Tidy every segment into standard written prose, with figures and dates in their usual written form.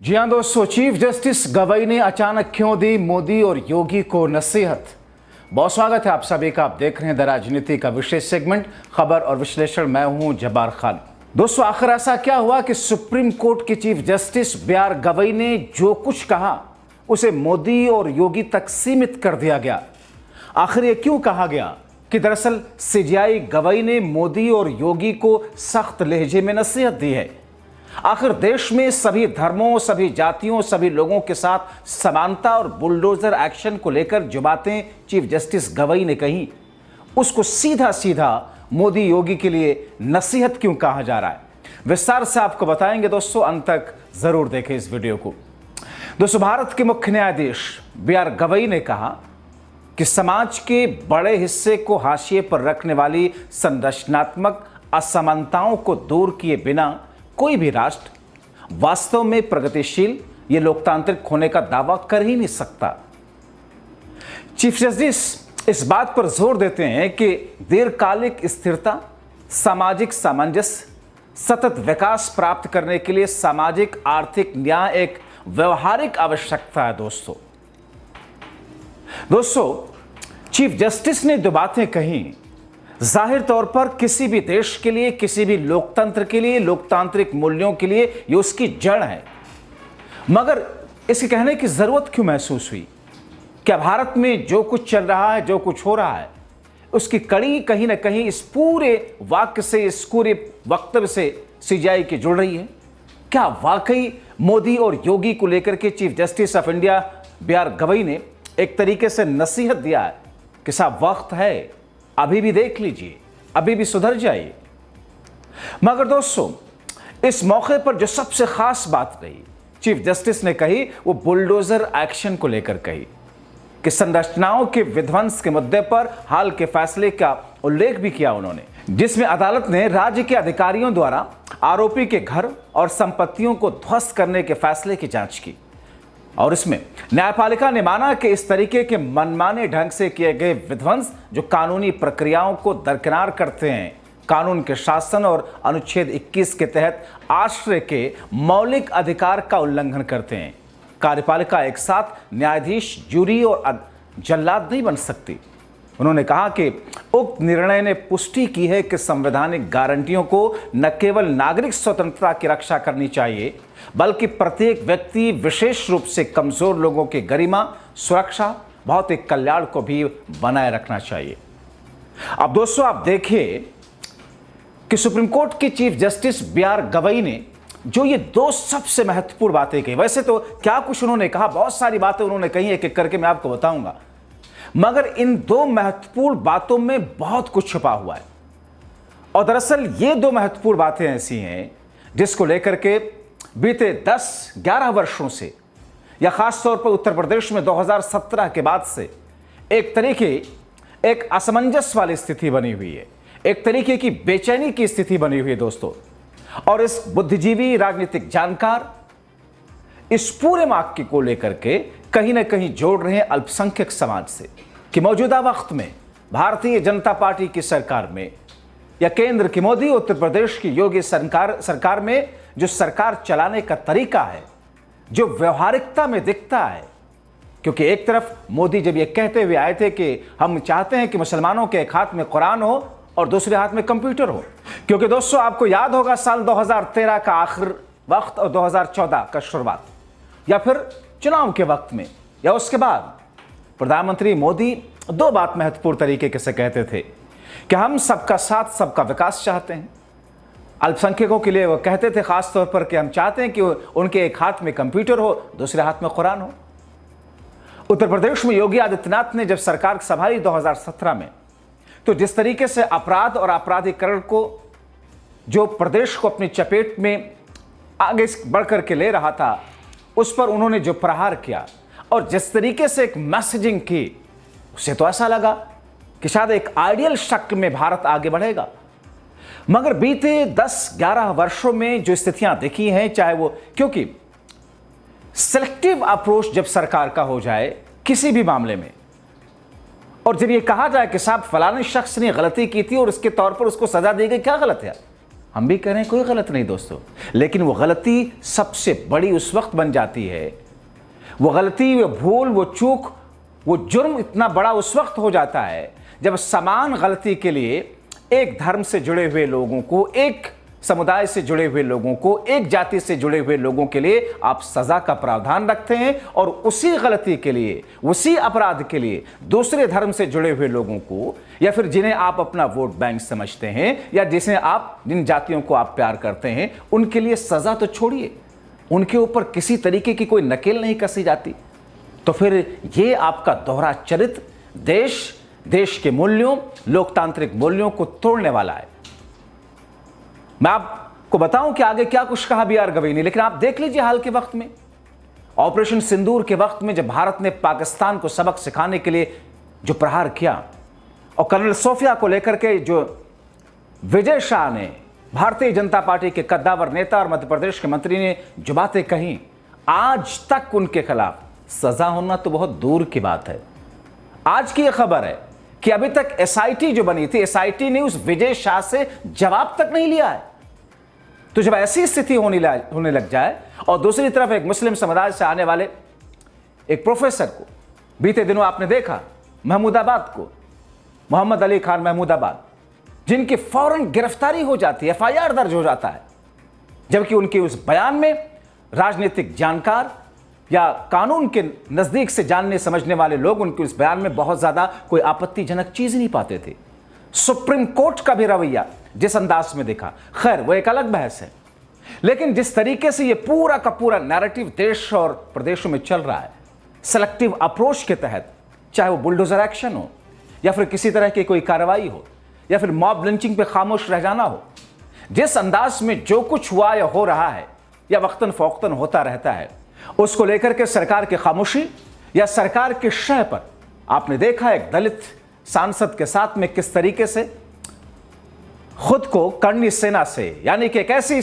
जी हाँ दोस्तों, chief justice Gavai ने अचानक क्यों दी मोदी और योगी को नसीहत। बहुत स्वागत है आप सभी का। आप देख रहे हैं द राजनीति का विशेष सेगमेंट खबर और विश्लेषण। मैं हूं जब्बार खान। दोस्तों, आखिर ऐसा क्या हुआ कि सुप्रीम कोर्ट के चीफ जस्टिस बी.आर. गवई ने जो कुछ कहा उसे मोदी और योगी तक सीमित कर दिया गया। आखिर ये क्यों कहा गया कि दरअसल सीजेआई गवई ने मोदी और योगी को सख्त लहजे में नसीहत दी है। आखिर देश में सभी धर्मों, सभी जातियों, सभी लोगों के साथ समानता और बुलडोजर एक्शन को लेकर जो बातें चीफ जस्टिस गवई ने कही, उसको सीधा सीधा मोदी योगी के लिए नसीहत क्यों कहा जा रहा है, विस्तार से आपको बताएंगे दोस्तों। अंत तक जरूर देखें इस वीडियो को। दोस्तों, भारत के मुख्य न्यायाधीश बी.आर. गवई ने कहा कि समाज के बड़े हिस्से को हाशिए पर रखने वाली संरचनात्मक असमानताओं को दूर किए बिना कोई भी राष्ट्र वास्तव में प्रगतिशील या लोकतांत्रिक होने का दावा कर ही नहीं सकता। चीफ जस्टिस इस बात पर जोर देते हैं कि दीर्घकालिक स्थिरता, सामाजिक सामंजस्य, सतत विकास प्राप्त करने के लिए सामाजिक आर्थिक न्याय एक व्यवहारिक आवश्यकता है। दोस्तों, चीफ जस्टिस ने जो बातें कही, जाहिर तौर पर किसी भी देश के लिए, किसी भी लोकतंत्र के लिए, लोकतांत्रिक मूल्यों के लिए ये उसकी जड़ है। मगर इसके कहने की जरूरत क्यों महसूस हुई? क्या भारत में जो कुछ चल रहा है, जो कुछ हो रहा है, उसकी कड़ी कहीं ना कहीं इस पूरे वाक्य से, इस पूरे वक्तव्य से सीजेआई की जुड़ रही है? क्या वाकई मोदी और योगी को लेकर के chief justice of India B R. Gavai ने एक तरीके से नसीहत दिया है कि साहब वक्त है, अभी भी देख लीजिए, अभी भी सुधर जाइए? मगर दोस्तों, इस मौके पर जो सबसे खास बात रही चीफ जस्टिस ने कही, वो बुलडोजर एक्शन को लेकर कही कि संरचनाओं के विध्वंस के मुद्दे पर हाल के फैसले का उल्लेख भी किया उन्होंने, जिसमें अदालत ने राज्य के अधिकारियों द्वारा आरोपी के घर और संपत्तियों को ध्वस्त करने के फैसले की जांच की। और इसमें न्यायपालिका ने माना कि इस तरीके के मनमाने ढंग से किए गए विध्वंस जो कानूनी प्रक्रियाओं को दरकिनार करते हैं, कानून के शासन और अनुच्छेद 21 के तहत आश्रय के मौलिक अधिकार का उल्लंघन करते हैं। कार्यपालिका एक साथ न्यायाधीश, जूरी और जल्लाद नहीं बन सकती। उन्होंने कहा कि उक्त निर्णय ने पुष्टि की है कि संवैधानिक गारंटियों को न केवल नागरिक स्वतंत्रता की रक्षा करनी चाहिए, बल्कि प्रत्येक व्यक्ति, विशेष रूप से कमजोर लोगों की गरिमा, सुरक्षा, भौतिक कल्याण को भी बनाए रखना चाहिए। अब दोस्तों, आप देखिए कि सुप्रीम कोर्ट के चीफ जस्टिस बी.आर. गवई ने जो ये दो सबसे महत्वपूर्ण बातें कही, वैसे तो क्या कुछ उन्होंने कहा, बहुत सारी बातें उन्होंने कही, एक एक करके मैं आपको बताऊंगा, मगर इन दो महत्वपूर्ण बातों में बहुत कुछ छुपा हुआ है। और दरअसल ये दो महत्वपूर्ण बातें ऐसी हैं जिसको लेकर के बीते 10-11 वर्षों से, या खास तौर पर उत्तर प्रदेश में 2017 के बाद से एक असमंजस वाली स्थिति बनी हुई है, एक तरीके की बेचैनी की स्थिति बनी हुई है दोस्तों। और इस बुद्धिजीवी, राजनीतिक जानकार इस पूरे वाक्य को लेकर के कहीं ना कहीं जोड़ रहे हैं अल्पसंख्यक समाज से कि मौजूदा वक्त में भारतीय जनता पार्टी की सरकार में, या केंद्र की मोदी, उत्तर प्रदेश की योगी सरकार में जो सरकार चलाने का तरीका है, जो व्यवहारिकता में दिखता है, क्योंकि एक तरफ मोदी जब ये कहते हुए आए थे कि हम चाहते हैं कि मुसलमानों के एक हाथ में कुरान हो और दूसरे हाथ में कंप्यूटर हो, क्योंकि दोस्तों आपको याद होगा साल 2013 का आखिर वक्त और 2014 का शुरुआत, या फिर चुनाव के वक्त में या उसके बाद प्रधानमंत्री मोदी दो बात महत्वपूर्ण तरीके से कहते थे कि हम सबका साथ, सबका विकास चाहते हैं। अल्पसंख्यकों के लिए वो कहते थे खास तौर पर कि हम चाहते हैं कि उनके एक हाथ में कंप्यूटर हो, दूसरे हाथ में कुरान हो। उत्तर प्रदेश में योगी आदित्यनाथ ने जब सरकार संभाली 2017 में, तो जिस तरीके से अपराध और आपराधिकरण को, जो प्रदेश को अपनी चपेट में आगे बढ़ करके ले रहा था, उस पर उन्होंने जो प्रहार किया और जिस तरीके से एक मैसेजिंग की, उसे तो ऐसा लगा कि शायद एक आइडियल शक्ल में भारत आगे बढ़ेगा। मगर बीते 10-11 वर्षों में जो स्थितियां दिखी हैं, चाहे वो, क्योंकि सिलेक्टिव अप्रोच जब सरकार का हो जाए किसी भी मामले में, और जब ये कहा जाए कि साहब फलाने शख्स ने गलती की थी और उसके तौर पर उसको सजा दी गई, क्या गलत है? हम भी कह रहे हैं कोई गलत नहीं दोस्तों, लेकिन वो गलती सबसे बड़ी उस वक्त बन जाती है, वो गलती, वो भूल, वो चूक, वो जुर्म इतना बड़ा उस वक्त हो जाता है जब समान गलती के लिए एक धर्म से जुड़े हुए लोगों को, एक समुदाय से जुड़े हुए लोगों को, एक जाति से जुड़े हुए लोगों के लिए आप सजा का प्रावधान रखते हैं, और उसी गलती के लिए, उसी अपराध के लिए दूसरे धर्म से जुड़े हुए लोगों को, या फिर जिन्हें आप अपना वोट बैंक समझते हैं, या जिन जातियों को आप प्यार करते हैं, उनके लिए सजा तो छोड़िए, उनके ऊपर किसी तरीके की कोई नकेल नहीं कसी जाती। तो फिर ये आपका दोहरा चरित्र देश के मूल्यों, लोकतांत्रिक मूल्यों को तोड़ने वाला है। मैं आपको बताऊं कि आगे क्या कुछ कहा बी आर गवई ने, लेकिन आप देख लीजिए हाल के वक्त में, ऑपरेशन सिंदूर के वक्त में जब भारत ने पाकिस्तान को सबक सिखाने के लिए जो प्रहार किया, और कर्नल सोफिया को लेकर के जो विजय शाह ने, भारतीय जनता पार्टी के कद्दावर नेता और मध्य प्रदेश के मंत्री ने जो बातें कही, आज तक उनके खिलाफ सजा होना तो बहुत दूर की बात है। आज की यह खबर है कि अभी तक एसआईटी जो बनी थी, एसआईटी ने उस विजय शाह से जवाब तक नहीं लिया है। तो जब ऐसी स्थिति होने लग जाए, और दूसरी तरफ एक मुस्लिम समुदाय से आने वाले एक प्रोफेसर को बीते दिनों आपने देखा महमूदाबाद को, मोहम्मद अली खान महमूदाबाद, जिनकी फौरन गिरफ्तारी हो जाती है, एफआईआर दर्ज हो जाता है, जबकि उनके उस बयान में राजनीतिक जानकार या कानून के नजदीक से जानने समझने वाले लोग उनके उस बयान में बहुत ज्यादा कोई आपत्तिजनक चीज नहीं पाते थे। सुप्रीम कोर्ट का भी रवैया जिस अंदाज में देखा, खैर वो एक अलग बहस है, लेकिन जिस तरीके से ये पूरा का पूरा नैरेटिव देश और प्रदेशों में चल रहा है, सेलेक्टिव अप्रोच के तहत, चाहे वो बुलडोजर एक्शन हो, या फिर किसी तरह की कोई कार्रवाई हो, या फिर मॉब लिंचिंग पे खामोश रह जाना हो, जिस अंदाज में जो कुछ हुआ या हो रहा है या वक्तन फौक्तन होता रहता है, उसको लेकर के सरकार की खामोशी या सरकार के शय पर आपने देखा एक दलित सांसद के साथ में किस तरीके से खुद को करनी सेना से, यानी कि एक ऐसी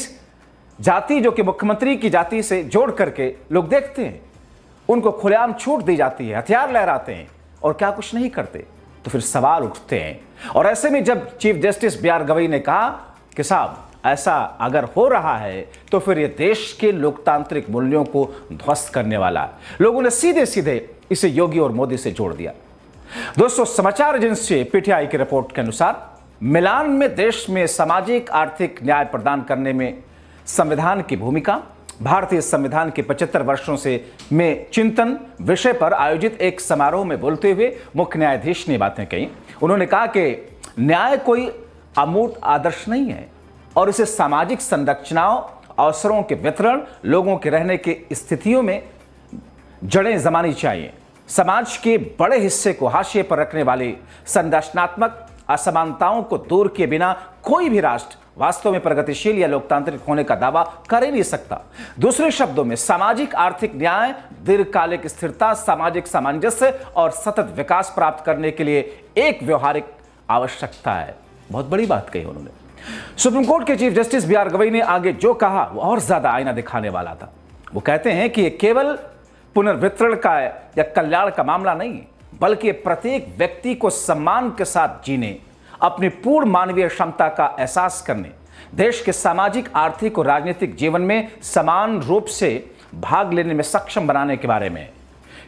जाति जो कि मुख्यमंत्री की जाति से जोड़ करके लोग देखते हैं, उनको खुलेआम छूट दी जाती है, हथियार लहराते हैं और क्या कुछ नहीं करते, तो फिर सवाल उठते हैं। और ऐसे में जब chief justice B R Gavai ने कहा कि साहब ऐसा अगर हो रहा है तो फिर यह देश के लोकतांत्रिक मूल्यों को ध्वस्त करने वाला है, लोगों ने सीधे सीधे इसे योगी और मोदी से जोड़ दिया। दोस्तों, समाचार एजेंसी पीटीआई की रिपोर्ट के अनुसार मिलान में देश में सामाजिक आर्थिक न्याय प्रदान करने में संविधान की भूमिका, भारतीय संविधान के 75 वर्षों से में चिंतन विषय पर आयोजित एक समारोह में बोलते हुए मुख्य न्यायाधीश ने बातें कही। उन्होंने कहा कि न्याय कोई अमूर्त आदर्श नहीं है और इसे सामाजिक संरचनाओं, अवसरों के वितरण, लोगों के रहने की स्थितियों में जड़ें जमानी चाहिए। समाज के बड़े हिस्से को हाशिए पर रखने वाली संरचनात्मक असमानताओं को दूर किए बिना कोई भी राष्ट्र वास्तव में प्रगतिशील या लोकतांत्रिक होने का दावा कर ही नहीं सकता। दूसरे शब्दों में सामाजिक आर्थिक न्याय, दीर्घकालिक स्थिरता, सामाजिक सामंजस्य और सतत विकास प्राप्त करने के लिए एक व्यवहारिक आवश्यकता है। बहुत बड़ी बात कही उन्होंने। सुप्रीम कोर्ट के chief justice B R Gavai ने आगे जो कहा वो और ज्यादा आईना दिखाने वाला था। वो कहते हैं कि ये केवल पुनर्वितरण का या कल्याण का मामला नहीं, बल्कि प्रत्येक व्यक्ति को सम्मान के साथ जीने, अपनी पूर्ण मानवीय क्षमता का एहसास करने, देश के सामाजिक, आर्थिक और राजनीतिक जीवन में समान रूप से भाग लेने में सक्षम बनाने के बारे में।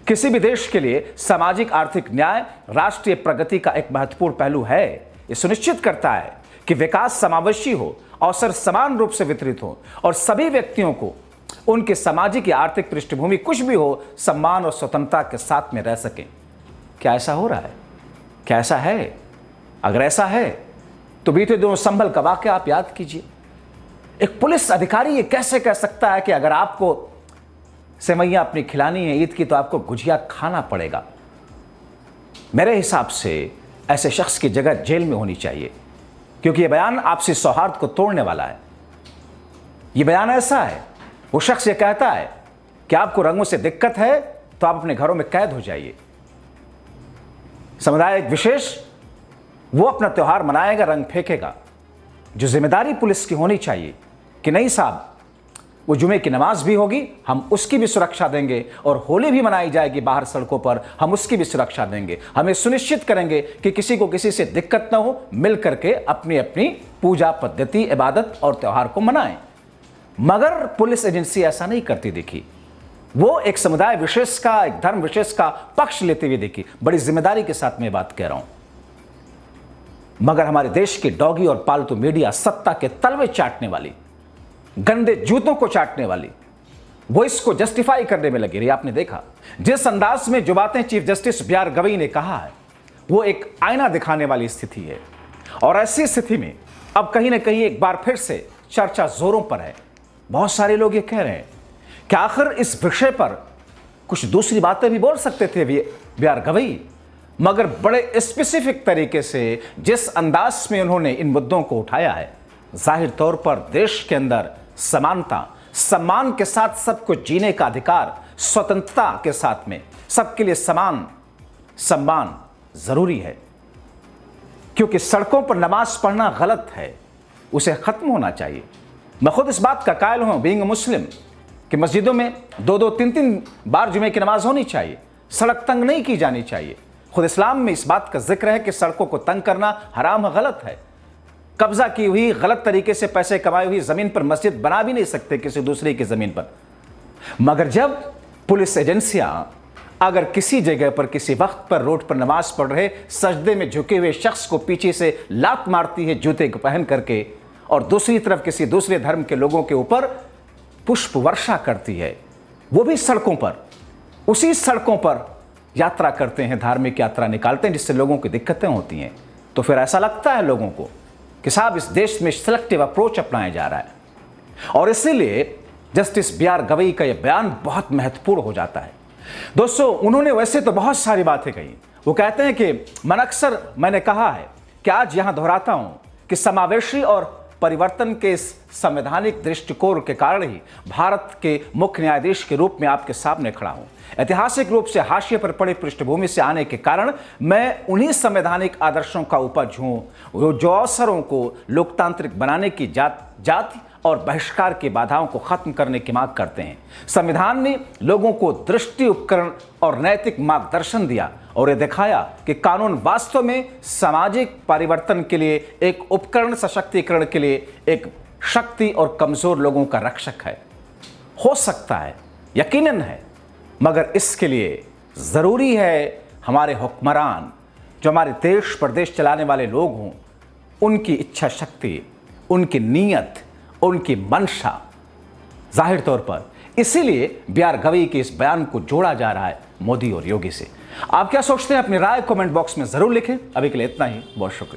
किसी भी देश के लिए सामाजिक आर्थिक न्याय राष्ट्रीय प्रगति का एक महत्वपूर्ण पहलू है। ये सुनिश्चित करता है कि विकास समावेशी हो, अवसर समान रूप से वितरित हो और सभी व्यक्तियों को उनके सामाजिक या आर्थिक पृष्ठभूमि कुछ भी हो, सम्मान और स्वतंत्रता के साथ में रह सकें। क्या ऐसा हो रहा है? क्या ऐसा है? अगर ऐसा है तो बीते दिनों संभल का वाकया आप याद कीजिए। एक पुलिस अधिकारी ये कैसे कह सकता है कि अगर आपको सेवैयां अपनी खिलानी है ईद की तो आपको गुजिया खाना पड़ेगा? मेरे हिसाब से ऐसे शख्स की जगह जेल में होनी चाहिए, क्योंकि यह बयान आपसी सौहार्द को तोड़ने वाला है। यह बयान ऐसा है, वो शख्स ये कहता है कि आपको रंगों से दिक्कत है तो आप अपने घरों में कैद हो जाइए। समुदाय एक विशेष वो अपना त्योहार मनाएगा, रंग फेंकेगा। जो जिम्मेदारी पुलिस की होनी चाहिए कि नहीं साहब, वो जुमे की नमाज भी होगी, हम उसकी भी सुरक्षा देंगे, और होली भी मनाई जाएगी बाहर सड़कों पर, हम उसकी भी सुरक्षा देंगे। हमें सुनिश्चित करेंगे कि किसी को किसी से दिक्कत ना हो, मिल करके अपनी अपनी पूजा पद्धति, इबादत और त्यौहार को मनाएं। मगर पुलिस एजेंसी ऐसा नहीं करती दिखी। वो एक समुदाय विशेष का, एक धर्म विशेष का पक्ष लेते हुए दिखी। बड़ी जिम्मेदारी के साथ मैं बात कह रहा हूं। मगर हमारे देश की डॉगी और पालतू मीडिया सत्ता के तलवे चाटने वाली, गंदे जूतों को चाटने वाली, वो इसको जस्टिफाई करने में लगी रही। आपने देखा जिस अंदाज में जो बातें chief justice B R Gavai ने कहा है, वो एक आईना दिखाने वाली स्थिति है। और ऐसी स्थिति में अब कहीं ना कहीं एक बार फिर से चर्चा जोरों पर है। बहुत सारे लोग ये कह रहे हैं कि आखिर इस विषय पर कुछ दूसरी बातें भी बोल सकते थे बी आर गवई, मगर बड़े स्पेसिफिक तरीके से जिस अंदाज में उन्होंने इन मुद्दों को उठाया है, जाहिर तौर पर देश के अंदर समानता, सम्मान के साथ सबको जीने का अधिकार, स्वतंत्रता के साथ में सबके लिए समान सम्मान जरूरी है। क्योंकि सड़कों पर नमाज पढ़ना गलत है, उसे खत्म होना चाहिए। मैं खुद इस बात का कायल हूं, बीइंग मुस्लिम, कि मस्जिदों में 2-2, 3-3 बार जुमे की नमाज होनी चाहिए। सड़क तंग नहीं की जानी चाहिए। खुद इस्लाम में इस बात का जिक्र है कि सड़कों को तंग करना हराम, गलत है। कब्जा की हुई, गलत तरीके से पैसे कमाई हुई जमीन पर मस्जिद बना भी नहीं सकते किसी दूसरे की जमीन पर। मगर जब पुलिस एजेंसियां अगर किसी जगह पर किसी वक्त पर रोड पर नमाज पढ़ रहे सजदे में झुके हुए शख्स को पीछे से लात मारती है जूते को पहन करके, और दूसरी तरफ किसी दूसरे धर्म के लोगों के ऊपर पुष्प वर्षा करती है, वो भी सड़कों पर, उसी सड़कों पर यात्रा करते हैं, धार्मिक यात्रा निकालते हैं, जिससे लोगों की दिक्कतें होती हैं, तो फिर ऐसा लगता है लोगों को कि साहब इस देश में सिलेक्टिव अप्रोच अपनाया जा रहा है। और इसीलिए जस्टिस बी आर गवई का यह बयान बहुत महत्वपूर्ण हो जाता है। दोस्तों, उन्होंने वैसे तो बहुत सारी बातें कही। वो कहते हैं कि अक्सर मैंने कहा है कि आज यहां दोहराता हूं कि समावेशी और परिवर्तन के इस संवैधानिक दृष्टिकोण के कारण ही भारत के मुख्य न्यायाधीश के रूप में आपके सामने खड़ा हूं। ऐतिहासिक रूप से हाशिए पर पड़ी पृष्ठभूमि से आने के कारण मैं उन्हीं संवैधानिक आदर्शों का उपज हूं जो अवसरों को लोकतांत्रिक बनाने की जाति और बहिष्कार की बाधाओं को खत्म करने की मांग करते हैं। संविधान ने लोगों को दृष्टि, उपकरण और नैतिक मार्गदर्शन दिया और यह दिखाया कि कानून वास्तव में सामाजिक परिवर्तन के लिए एक उपकरण, सशक्तिकरण के लिए एक शक्ति और कमजोर लोगों का रक्षक है। हो सकता है, यकीनन है, मगर इसके लिए जरूरी है हमारे हुक्मरान, जो हमारे देश प्रदेश चलाने वाले लोग हों, उनकी इच्छा शक्ति, उनकी नीयत, उनकी मंशा जाहिर तौर पर। इसीलिए बी आर गवई के इस बयान को जोड़ा जा रहा है मोदी और योगी से। आप क्या सोचते हैं? अपनी राय कमेंट बॉक्स में जरूर लिखें। अभी के लिए इतना ही, बहुत शुक्रिया।